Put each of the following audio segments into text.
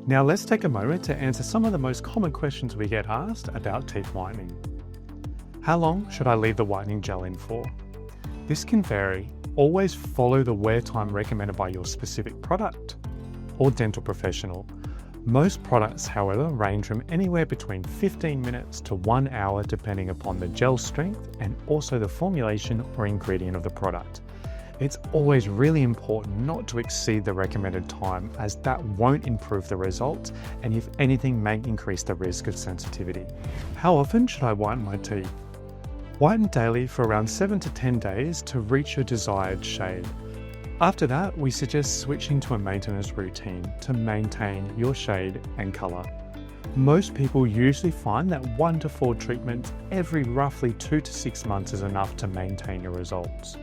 Now let's take a moment to answer some of the most common questions we get asked about teeth whitening. How long should I leave the whitening gel in for? This can vary. Always follow the wear time recommended by your specific product or dental professional. Most products, however, range from anywhere between 15 minutes to 1 hour depending upon the gel strength and also the formulation or ingredient of the product. It's always really important not to exceed the recommended time, as that won't improve the results and if anything may increase the risk of sensitivity. How often should I whiten my teeth? Whiten daily for around 7 to 10 days to reach your desired shade. After that, we suggest switching to a maintenance routine to maintain your shade and colour. Most people usually find that 1 to 4 treatments every roughly 2 to 6 months is enough to maintain your results.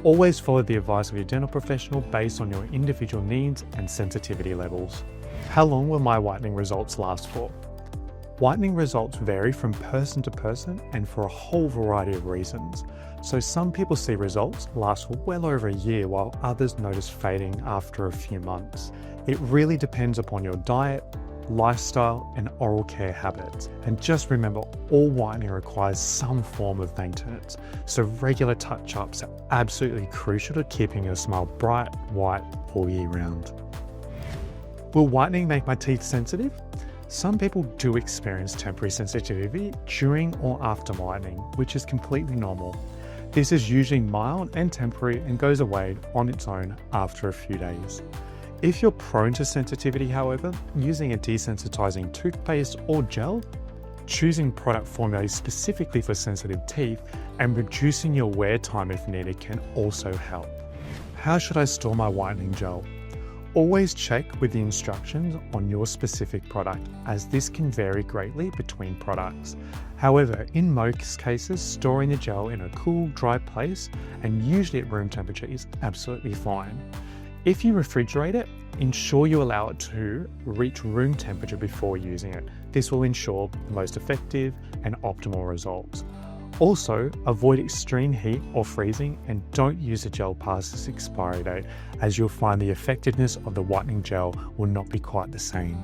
Always follow the advice of your dental professional based on your individual needs and sensitivity levels. How long will my whitening results last for? Whitening results vary from person to person and for a whole variety of reasons. So some people see results last for well over a year, while others notice fading after a few months. It really depends upon your diet, lifestyle, and oral care habits. And just remember, all whitening requires some form of maintenance, so regular touch-ups are absolutely crucial to keeping your smile bright, white all year round. Will whitening make my teeth sensitive? Some people do experience temporary sensitivity during or after whitening, which is completely normal. This is usually mild and temporary and goes away on its own after a few days. If you're prone to sensitivity, however, using a desensitizing toothpaste or gel, choosing product formulated specifically for sensitive teeth, and reducing your wear time if needed can also help. How should I store my whitening gel? Always check with the instructions on your specific product, as this can vary greatly between products. However, in most cases, storing the gel in a cool, dry place and usually at room temperature is absolutely fine. If you refrigerate it, ensure you allow it to reach room temperature before using it. This will ensure the most effective and optimal results. Also, avoid extreme heat or freezing, and don't use the gel past its expiry date, as you'll find the effectiveness of the whitening gel will not be quite the same.